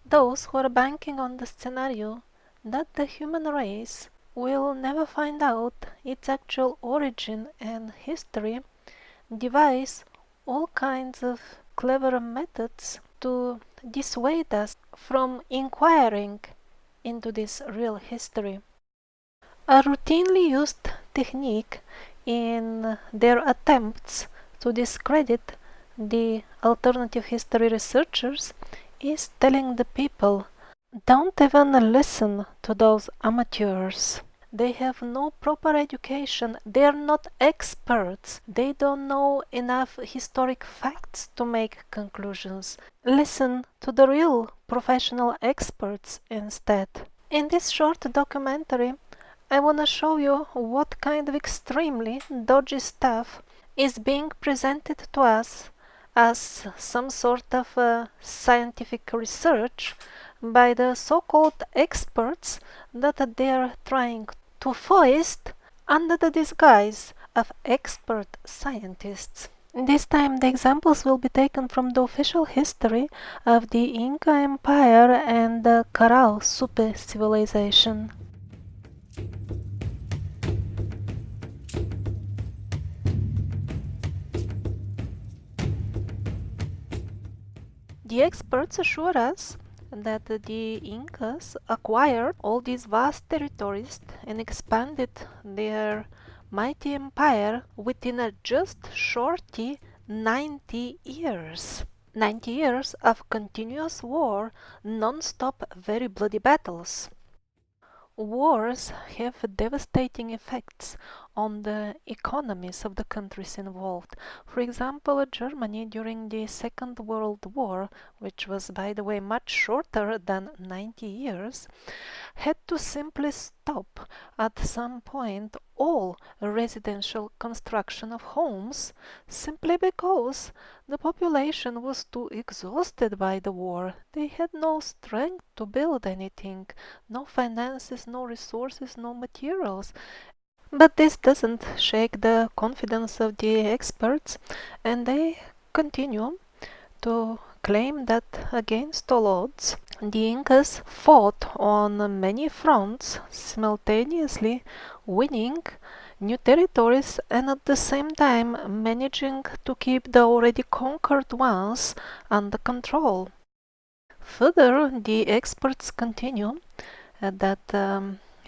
Those who are banking on the scenario that the human race will never find out its actual origin and history devise all kinds of clever methods to dissuade us from inquiring into this real history. A routinely used technique in their attempts to discredit the alternative history researchers is telling the people, don't even listen to those amateurs. They have no proper education. They are not experts. They don't know enough historic facts to make conclusions. Listen to the real professional experts instead. In this short documentary, I want to show you what kind of extremely dodgy stuff is being presented to us as some sort of scientific research by the so-called experts that they are trying to foist under the disguise of expert scientists. This time the examples will be taken from the official history of the Inca Empire and the Caral Supe civilization. The experts assure us that the Incas acquired all these vast territories and expanded their mighty empire within a just shorty 90 years. 90 years of continuous war, non-stop very bloody battles. Wars have devastating effects on the economies of the countries involved. For example, Germany during the Second World War, which was, by the way, much shorter than 90 years, had to simply stop at some point all residential construction of homes simply because the population was too exhausted by the war. They had no strength to build anything, no finances, no resources, no materials. But this doesn't shake the confidence of the experts, and they continue to claim that against all odds, the Incas fought on many fronts, simultaneously winning new territories and at the same time managing to keep the already conquered ones under control. Further, the experts continue that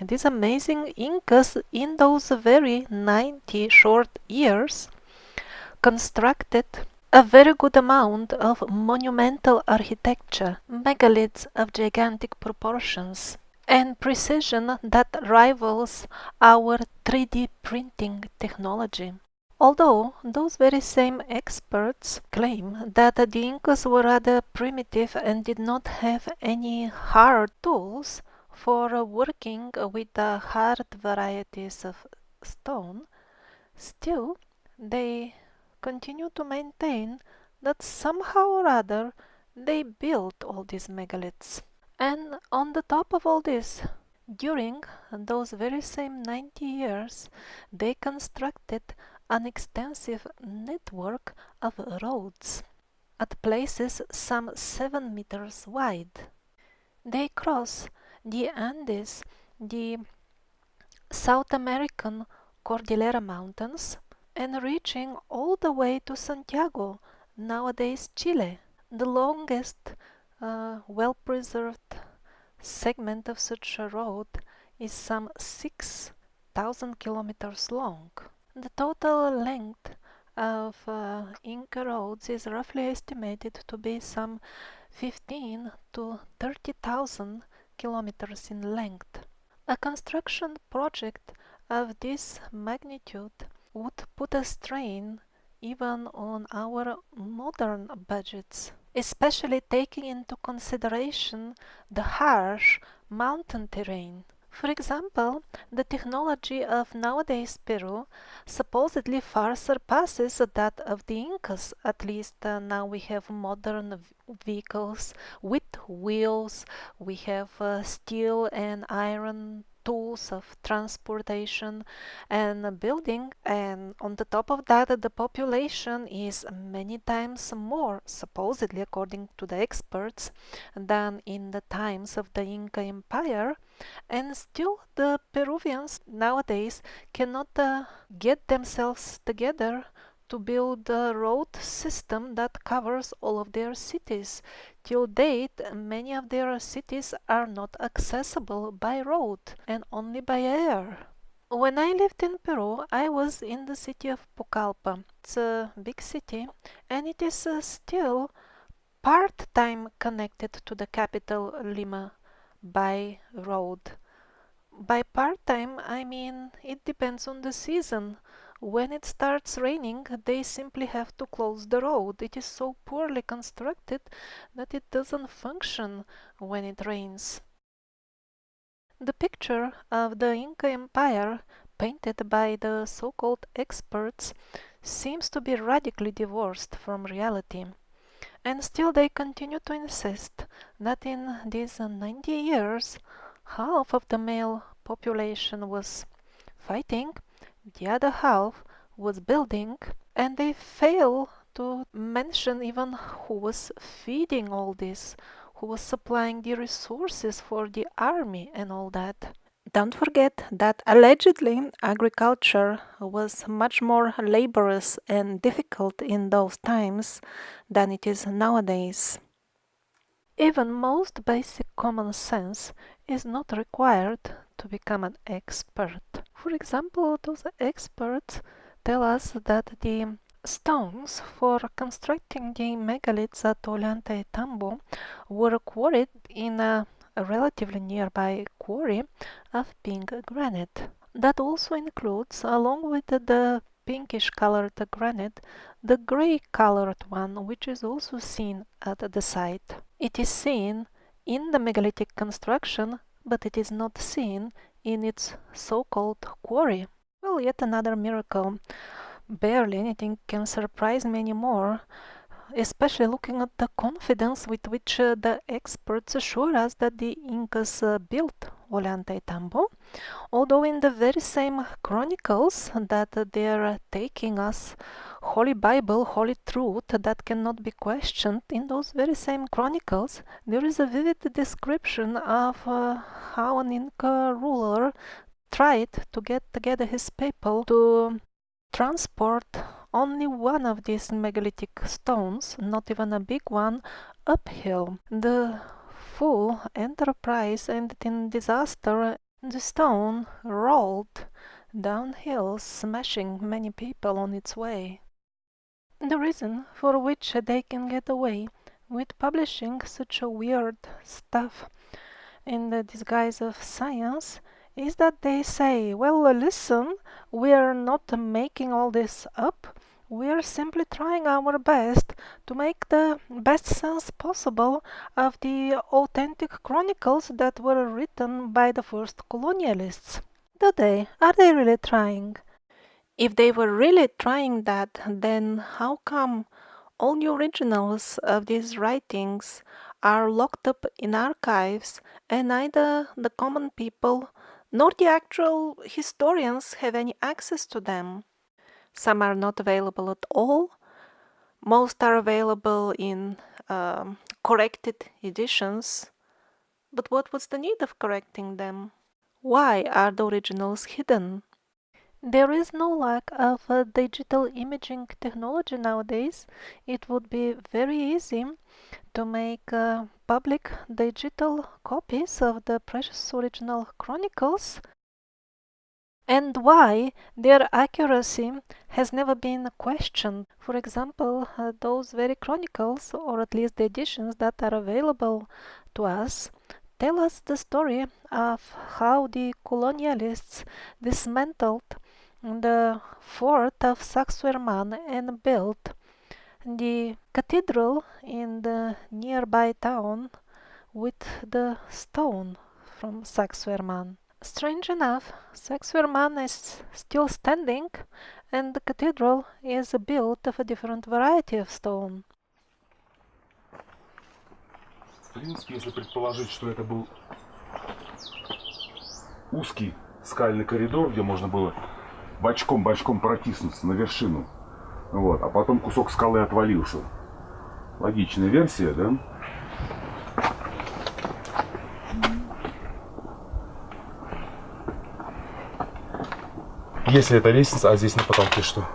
these amazing Incas in those very 90 short years constructed a very good amount of monumental architecture, megaliths of gigantic proportions, and precision that rivals our 3D printing technology. Although those very same experts claim that the Incas were rather primitive and did not have any hard tools for working with the hard varieties of stone, still they continue to maintain that somehow or other they built all these megaliths. And on the top of all this, during those very same 90 years, they constructed an extensive network of roads at places some 7 meters wide. They cross the Andes, the South American Cordillera Mountains, and reaching all the way to Santiago, nowadays Chile, the longest well-preserved segment of such a road is some 6,000 kilometers long. The total length of Inca roads is roughly estimated to be some 15 to 30,000 kilometers in length. A construction project of this magnitude would put a strain even on our modern budgets, especially taking into consideration the harsh mountain terrain. For example, the technology of nowadays Peru supposedly far surpasses that of the Incas. At least now we have modern vehicles with wheels, we have steel and iron tools of transportation and building, and on the top of that, the population is many times more, supposedly according to the experts, than in the times of the Inca Empire. And still, the Peruvians nowadays cannot get themselves together to build a road system that covers all of their cities. Till date, many of their cities are not accessible by road and only by air. When I lived in Peru, I was in the city of Pucallpa. It's a big city, and it is still part-time connected to the capital Lima by road. By part-time, I mean it depends on the season. When it starts raining, they simply have to close the road. It is so poorly constructed that it doesn't function when it rains. The picture of the Inca Empire, painted by the so-called experts, seems to be radically divorced from reality. And still they continue to insist that in these 90 years, half of the male population was fighting, the other half was building, and they fail to mention even who was feeding all this, who was supplying the resources for the army and all that. Don't forget that allegedly agriculture was much more laborious and difficult in those times than it is nowadays. Even most basic common sense is not required to become an expert. For example, those experts tell us that the stones for constructing the megaliths at Ollantaytambo were quarried in a relatively nearby quarry of pink granite. That also includes, along with the pinkish colored granite, the gray colored one, which is also seen at the site. It is seen in the megalithic construction, but it is not seen in its so-called quarry. Well, yet another miracle. Barely anything can surprise me anymore, especially looking at the confidence with which the experts assure us that the Incas built Ollantaytambo, although in the very same chronicles that they are taking us Holy Bible, Holy Truth that cannot be questioned, in those very same chronicles there is a vivid description of how an Inca ruler tried to get together his people to transport only one of these megalithic stones, not even a big one, uphill. The full enterprise ended in disaster. The stone rolled downhill, smashing many people on its way. The reason for which they can get away with publishing such a weird stuff in the disguise of science is that they say, well, listen, we are not making all this up. We are simply trying our best to make the best sense possible of the authentic chronicles that were written by the first colonialists. Are they really trying? If they were really trying that, then how come all the originals of these writings are locked up in archives and neither the common people nor the actual historians have any access to them? Some are not available at all. Most are available in corrected editions. But what was the need of correcting them? Why are the originals hidden? There is no lack of digital imaging technology nowadays. It would be very easy to make public digital copies of the precious original chronicles, and why their accuracy has never been questioned. For example, those very chronicles, or at least the editions that are available to us, tell us the story of how the colonialists dismantled the fort of Sacsayhuaman and built the cathedral in the nearby town with the stone from Sacsayhuaman. Strange enough, Sacsayhuaman is still standing and the cathedral is built of a different variety of stone. В принципе, если предположить, что это был узкий скальный коридор, где можно было бочком-бочком протиснуться на вершину. Вот. А потом кусок скалы отвалился. Логичная версия, да? Если это лестница, а здесь на потолке что?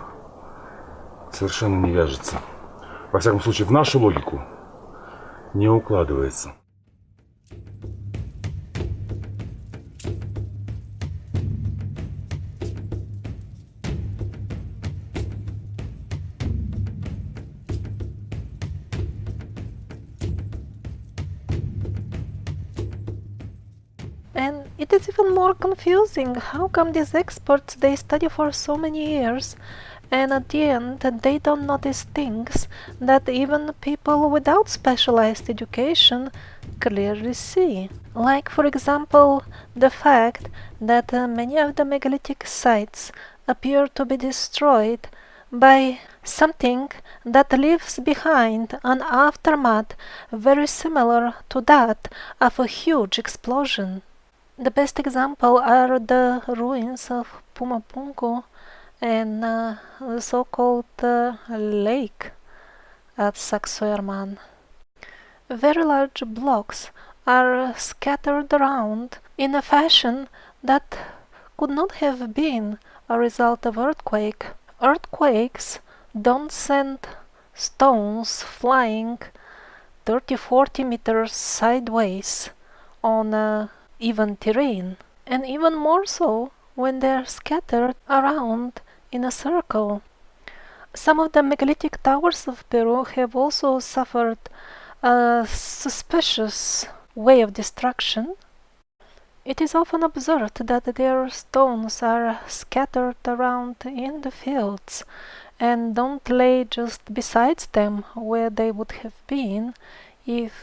Совершенно не вяжется. Во всяком случае, в нашу логику не укладывается. And it is even more confusing. How come these experts, they study for so many years, and at the end they don't notice things that even people without specialized education clearly see? Like, for example, the fact that many of the megalithic sites appear to be destroyed by something that leaves behind an aftermath very similar to that of a huge explosion. The best example are the ruins of Pumapunku and the so-called lake at Sacsayhuaman. Very large blocks are scattered around in a fashion that could not have been a result of earthquake. Earthquakes don't send stones flying 30-40 meters sideways on a even terrain, and even more so when they are scattered around in a circle. Some of the megalithic towers of Peru have also suffered a suspicious way of destruction. It is often observed that their stones are scattered around in the fields and don't lay just beside them where they would have been if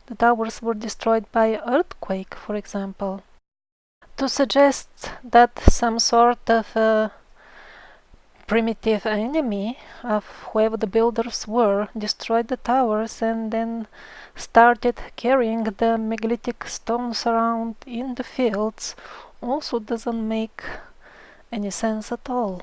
the towers were destroyed by earthquake, for example. To suggest that some sort of primitive enemy of whoever the builders were destroyed the towers and then started carrying the megalithic stones around in the fields also doesn't make any sense at all.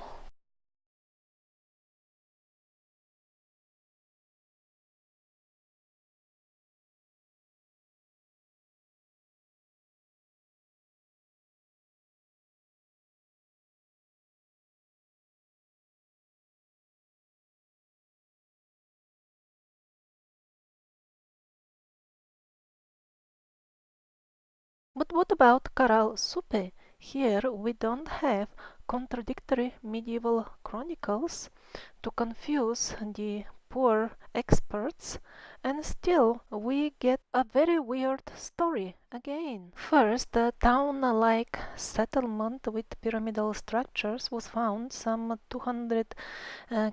But what about Caral Supe? Here we don't have contradictory medieval chronicles to confuse the poor experts, and still we get a very weird story again. First, a town-like settlement with pyramidal structures was found some 200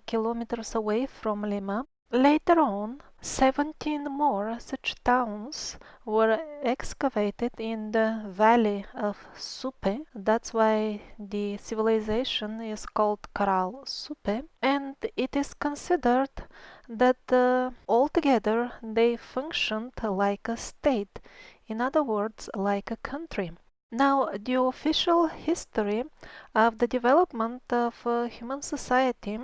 kilometers away from Lima. Later on, 17 more such towns were excavated in the valley of Supe. That's why the civilization is called Caral Supe, and it is considered that altogether they functioned like a state, in other words, like a country. Now, the official history of the development of human society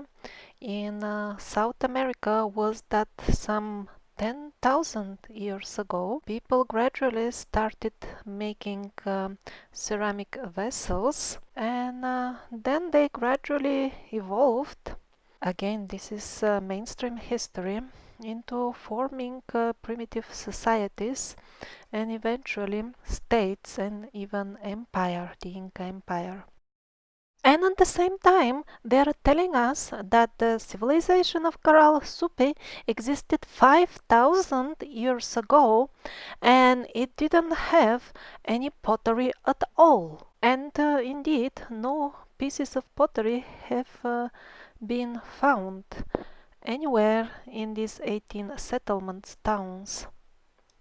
in South America was that some 10,000 years ago, people gradually started making ceramic vessels, and then they gradually evolved. Again, this is mainstream history into forming primitive societies and eventually states and even empire, the Inca Empire. And at the same time, they are telling us that the civilization of Caral Supe existed 5,000 years ago and it didn't have any pottery at all. And indeed, no pieces of pottery have been found anywhere in these 18 settlement towns.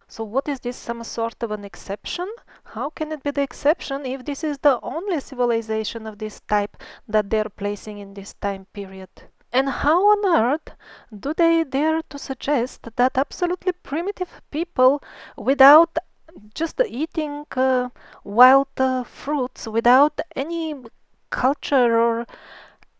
So what is this, some sort of an exception? How can it be the exception if this is the only civilization of this type that they're placing in this time period? And how on earth do they dare to suggest that absolutely primitive people without just eating wild fruits without any culture or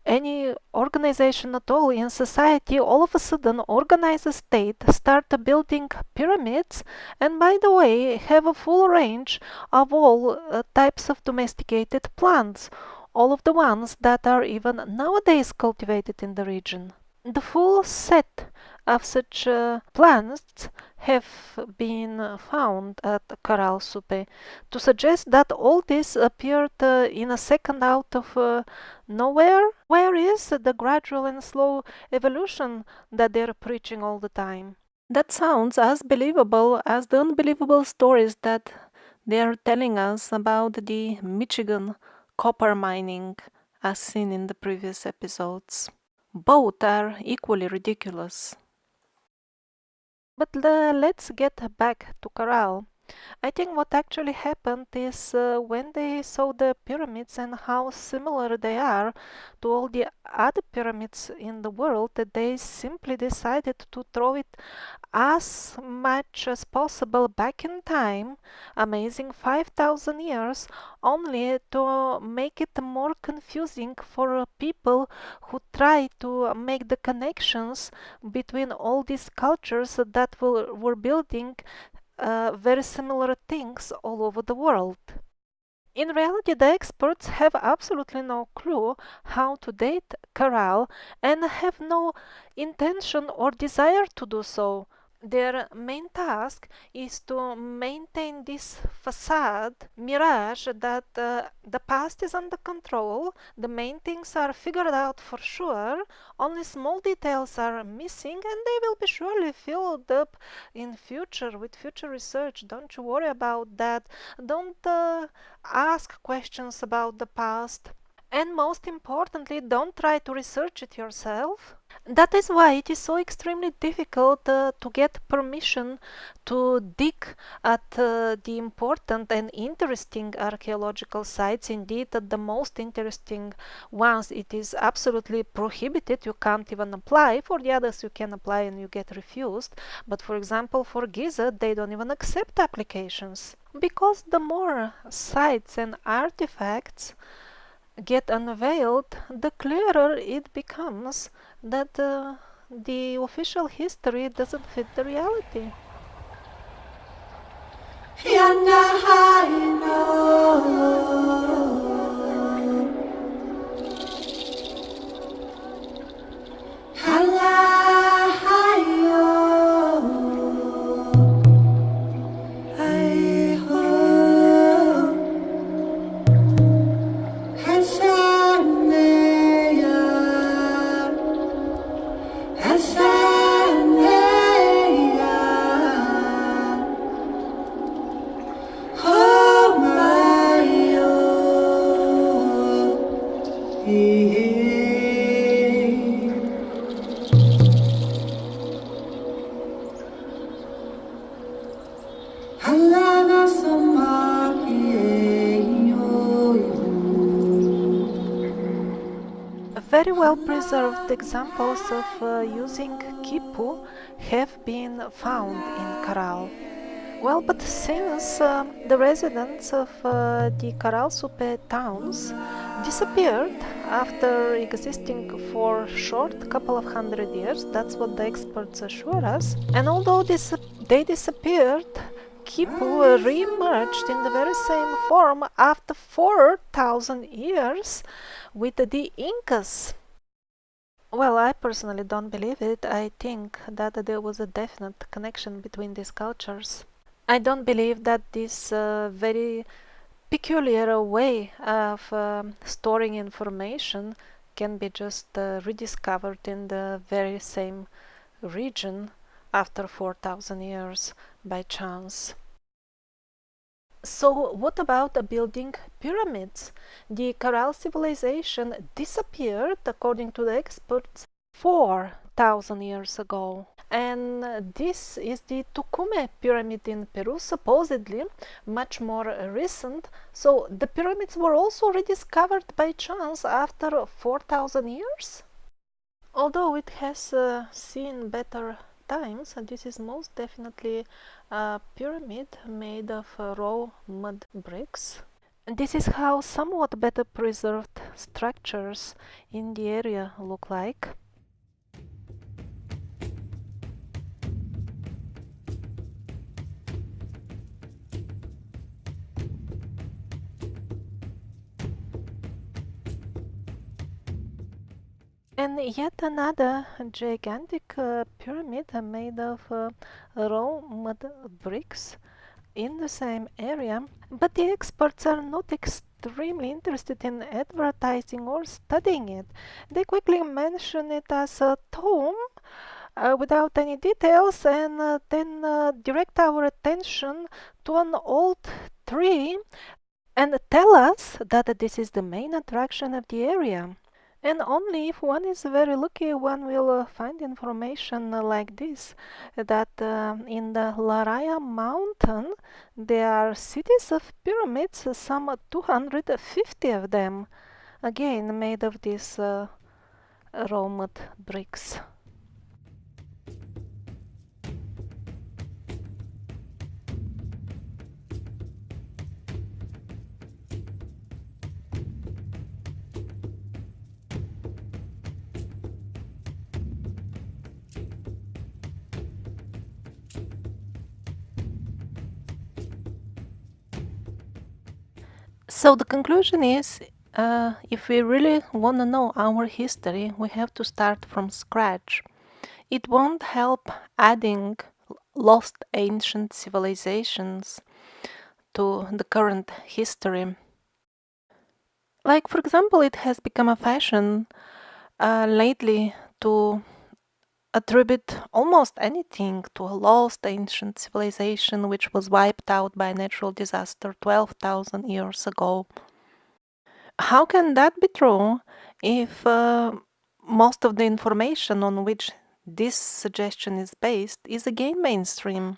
any organization at all in society. All of a sudden organized state start building pyramids, and by the way have a full range of all types of domesticated plants, all of the ones that are even nowadays cultivated in the region. The full set of such plants have been found at Caral Supe, to suggest that all this appeared in a second out of nowhere. Where is the gradual and slow evolution that they're preaching all the time? That sounds as believable as the unbelievable stories that they are telling us about the Michigan copper mining, as seen in the previous episodes. Both are equally ridiculous. But let's get back to Caral. I think what actually happened is when they saw the pyramids and how similar they are to all the other pyramids in the world, that they simply decided to throw it as much as possible back in time, amazing 5,000 years, only to make it more confusing for people who try to make the connections between all these cultures that were building very similar things all over the world. In reality, the experts have absolutely no clue how to date Caral and have no intention or desire to do so. Their main task is to maintain this facade mirage that the past is under control, the main things are figured out for sure, only small details are missing, and they will be surely filled up in future with future research. Don't you worry about that. Don't ask questions about the past. And most importantly, don't try to research it yourself. That is why it is so extremely difficult to get permission to dig at the important and interesting archaeological sites. Indeed, at the most interesting ones, it is absolutely prohibited. You can't even apply. For the others, you can apply and you get refused. But for example, for Giza, they don't even accept applications. Because the more sites and artifacts get unveiled, the clearer it becomes that the official history doesn't fit the reality. Very well preserved examples of using quipu have been found in Caral. Well, but since the residents of the Caral Supe towns disappeared after existing for short couple of hundred years, that's what the experts assure us, and although they disappeared, Quipu re-emerged in the very same form after 4,000 years with the Incas. Well, I personally don't believe it. I think that there was a definite connection between these cultures. I don't believe that this very peculiar way of storing information can be just rediscovered in the very same region after 4,000 years by chance. So what about building pyramids? The Caral civilization disappeared, according to the experts, 4,000 years ago. And this is the Tukume pyramid in Peru, supposedly much more recent. So the pyramids were also rediscovered by chance after 4,000 years? Although it has seen better times, and this is most definitely a pyramid made of raw mud bricks. This is how somewhat better preserved structures in the area look like. And yet another gigantic pyramid made of raw mud bricks in the same area, but the experts are not extremely interested in advertising or studying it. They quickly mention it as a tomb without any details and then direct our attention to an old tree and tell us that this is the main attraction of the area. And only if one is very lucky, one will find information like this, that in the Laraya mountain there are cities of pyramids, some 250 of them, again made of these raw mud bricks. So the conclusion is, if we really want to know our history, we have to start from scratch. It won't help adding lost ancient civilizations to the current history. Like, for example, it has become a fashion lately to attribute almost anything to a lost ancient civilization which was wiped out by a natural disaster 12,000 years ago. How can that be true if most of the information on which this suggestion is based is again mainstream?